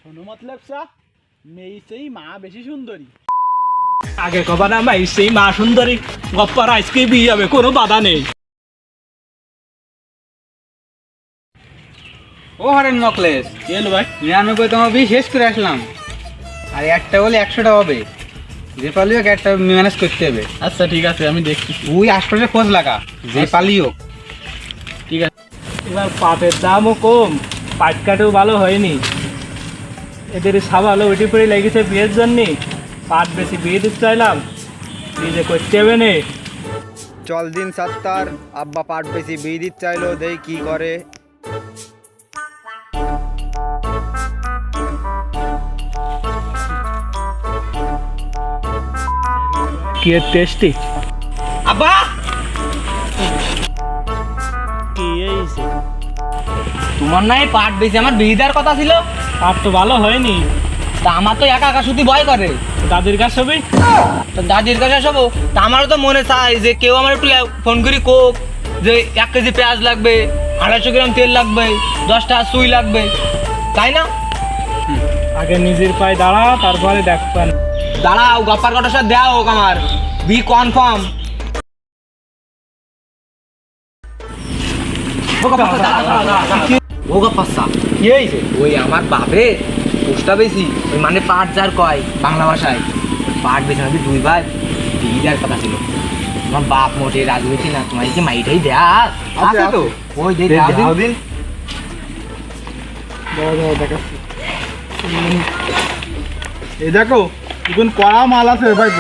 শোনো মতলব সা মেয়ে সেই মা বেশি সুন্দরী। আগে কবা না মাই সেই মা সুন্দরী, গপ্পার আজকে বিয়ে হবে, কোনো বাধা নেই। ও হরেন মকলেশ, কি হলো ভাই? 99তম বিয়ে শেষ করে আসলাম, আর একটা বলে 100টা হবে। যে পালিও একটা ম্যানেজ করতে হবে। আচ্ছা ঠিক আছে, আমি দেখছি। তুই আশপাশে খোঁজ লাগা, যে পালিও। ঠিক আছে। এবার পাটের দামও কম, পাট কাটেও ভালো হয়নি, এদের সাবালো ওইটি পরে লেগেছে বিয়ের জন্যে। পাট বেশি বিয়ে দিতে চাইলাম, বিয়ে যে করতে হবে নে। চল দিন সাত্তার, আব্বা পাট বেশি বিয়ে দিতে চাইলো, দেই কি করে। কি টেস্টি আব্বা, কি হয়েছে? তোমার নাই পাট বেশি আমার বিয়ে দেওয়ার কথা ছিল, পাট তো ভালো হয়নি। তা আমার তো একা একা শুধু ভয় করে। দাদির কাছে হবে, তো দাদির কাছে আসবো, তা আমারও তো মনে চাই যে কেউ আমার একটু ফোন করি কোক, যে 1 কেজি পেঁয়াজ লাগবে, 250 গ্রাম তেল লাগবে, 10টা সুই লাগবে, তাই না? আগে নিজের পায়ে দাঁড়া, তারপরে দেখবেন। দাঁড়াও, গপ্পার কটার সাথে দেওয়া হোক, আমার বি কনফার্ম। ও গপ্পাসা কি হয়েছে? ওই আমার বাপে পোস্টটা বেশি, ওই মানে পাট যার কয় বাংলা ভাষায়, পাট বেশি আমাদের 2 ভাই বিয়ে দেওয়ার কথা ছিল। তোমার বাপ মোটে রাজনীতি না, তোমার কি মাইটাই দেয়া আছে তো? ওই দিন দেখাচ্ছি। এই দেখো এখন কড়া মাল আছে ভাই।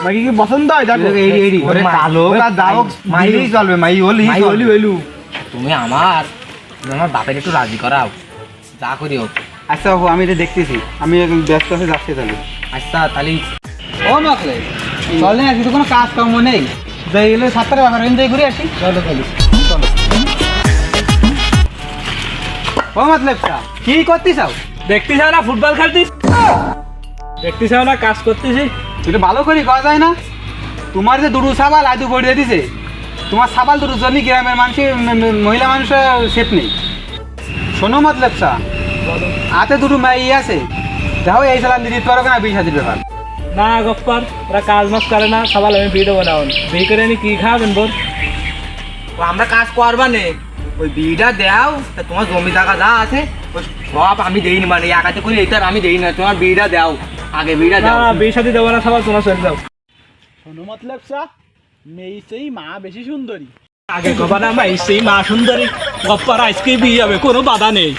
মাইকে কি পছন্দ হয়? দেখো ওরে কালো আর দাও, মাইলেই চলবে, মাই হলি হলি হইলু। তুমি আমার বাপের একটু রাজি করাও, যা করি হোক। আচ্ছা বাবু, আমি এটা দেখতেছি, আমি এখন ব্যস্ত আছে, যাচ্ছি তাহলে। আচ্ছা তাহলে ও মকলে, চলে আজকে তো কোনো কাজ কর্ম নেই, যাই গেলে 7টার ব্যাপার এনজয় করে আসি। চলো চলো চলো। ও মতলব সা, কি করতে চাও? দেখতে চাও না ফুটবল খেলতিস? দেখতে চাও না কাজ করতেছি? এটা ভালো করে করা যায় না? তোমার যে দুটো সাবাল আদু পড়িয়ে দিছে, তোমার সাবাল দুটোর জন্য গ্রামের মানুষের মহিলা মানুষের সেফ নেই। শোনো মতলব সা, হাতে দুটো মেয়ে আছে, দেখো এই সালাম দিদি তোর না বিয়ে শাদির ব্যাপার। না গপ্পার, ওরা কাজ মাস করে না, সবাই আমি বিয়ে দেবো না। বিয়ে করে নি কি খাবেন বল? আমরা কাজ করবা নে, ওই বিয়েটা দাও, তা তোমার জমি জায়গা যা আছে ওই সব আমি দেইনি, মানে একাতে করে এটা আমি দেই না, তোমার বিয়েটা দাও, আগে বিয়েটা না দাও। বিয়ে সাথে দেবো না, সবাই তোমার চলে যাও। শোনো মতলব সা মেয়ে সেই মা বেশি সুন্দরী। আগে কবা না মাই সেই মা সুন্দরী, গপ্পার আজকে বিয়ে হবে, কোনো বাধা নেই।